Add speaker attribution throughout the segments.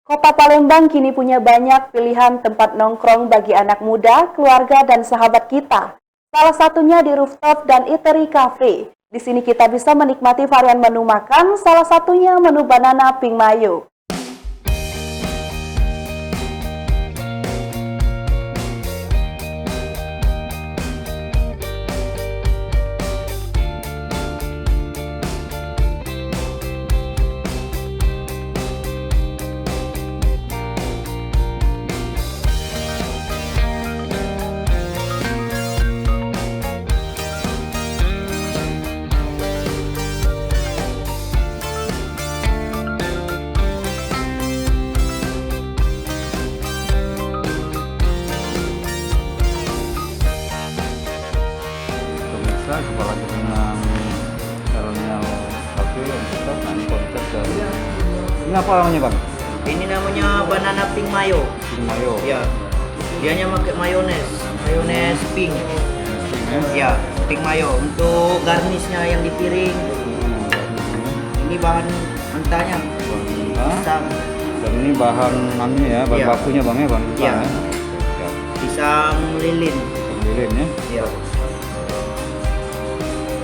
Speaker 1: Kota Palembang kini punya banyak pilihan tempat nongkrong bagi anak muda, keluarga, dan sahabat kita. Salah satunya di rooftop dan eatery cafe. Di sini kita bisa menikmati varian menu makan, salah satunya menu banana pink mayo.
Speaker 2: Kepala Jaringan Kolonial Cafe untuk nanti konsep dari ini apa namanya bang?
Speaker 3: Ini namanya banana pink mayo.
Speaker 2: Pink mayo.
Speaker 3: Ya. Dianya pakai mayones pink. Ya, pink mayo. Untuk garnisnya yang di piring. Ini bahan mentahnya. Pisang.
Speaker 2: Dan ini bahan namanya ya, bahan bakunya bang ya, bahan mentah
Speaker 3: Ya.
Speaker 2: Ya.
Speaker 3: Pisang lilin.
Speaker 2: Lilin ya.
Speaker 3: Ya.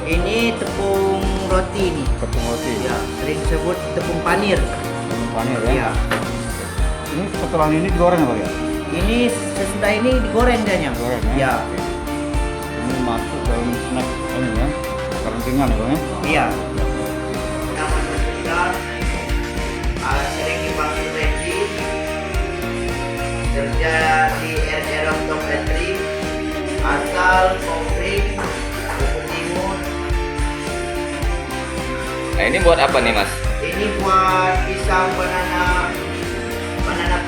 Speaker 3: Ini tepung roti nih.
Speaker 2: Tepung roti.
Speaker 3: Ya, sering disebut tepung panir.
Speaker 2: Tepung panir ya.
Speaker 3: Ya.
Speaker 2: Ini setelah ini digoreng ya bang ya?
Speaker 3: Ini sesudah ini digoreng dianya.
Speaker 2: Digoreng ya.
Speaker 3: Ya.
Speaker 2: Oke. Ini masuk dalam snack ini ya, karantingan ya bang ya?
Speaker 3: Iya. Nama kita sering dipanggil Randy, kerja di RR Top Entry, asal Kopring, Buku Timur.
Speaker 4: Nah ini buat apa nih mas?
Speaker 3: Ini buat pisang banana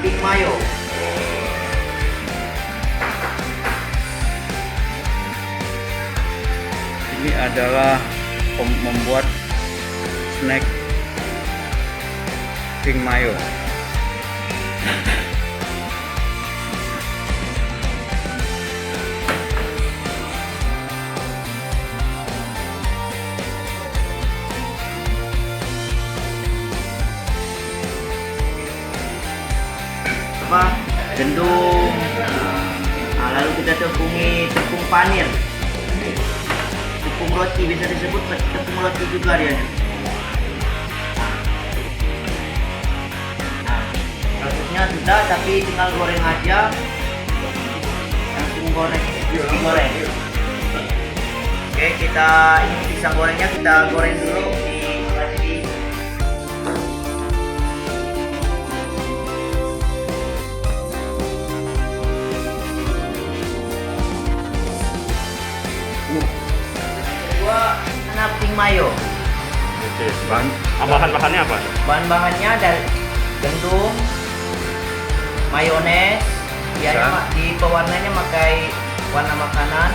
Speaker 3: pink mayo.
Speaker 2: Ini adalah membuat snack pink mayo.
Speaker 3: Gendung. Nah, lalu kita tepung panir. Tepung roti, bisa disebut tepung roti juga dia. Nah, prosesnya sudah, tapi tinggal goreng aja. Langsung digoreng. Oke, ini pisang gorengnya kita goreng dulu di banana pink mayo.
Speaker 5: Oke, bahan-bahannya apa?
Speaker 3: Bahan-bahannya dari gandum, mayones, di pewarnanya pakai warna makanan,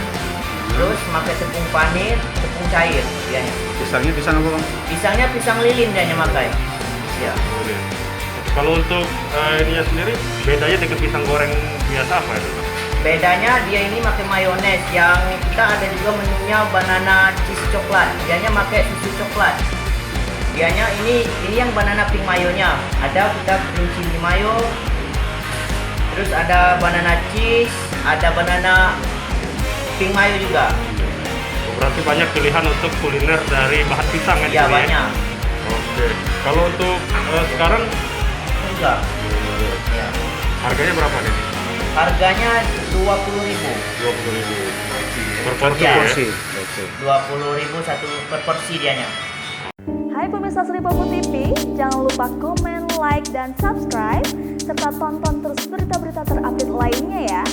Speaker 3: terus pakai tepung panir, tepung cair, dianya.
Speaker 2: Pisangnya pisang apa bang?
Speaker 3: Pisangnya pisang lilin dianya pakai. Ya.
Speaker 5: Oke. Kalau untuk ininya sendiri, bedanya dengan pisang goreng biasa apa itu?
Speaker 3: Bedanya dia ini pakai mayones, yang kita ada juga menunya banana cheese coklat. Dianya pakai susu coklat. Dianya ini yang banana pink mayonya. Ada kita green chili mayo. Terus ada banana cheese, ada banana pink mayo juga.
Speaker 5: Berarti banyak pilihan untuk kuliner dari bahan pisang ya?
Speaker 3: Iya, banyak.
Speaker 5: Oke. Kalau untuk sekarang
Speaker 3: Enggak. Ya.
Speaker 5: harganya berapa nih?
Speaker 3: Harganya 20.000.
Speaker 5: 20.000 per porsi
Speaker 3: Ya.
Speaker 5: ya?
Speaker 3: 20.000 satu per porsi dianya.
Speaker 1: Hai pemirsa Sri Popo TV, jangan lupa komen, like, dan subscribe, serta tonton terus berita-berita terupdate lainnya ya.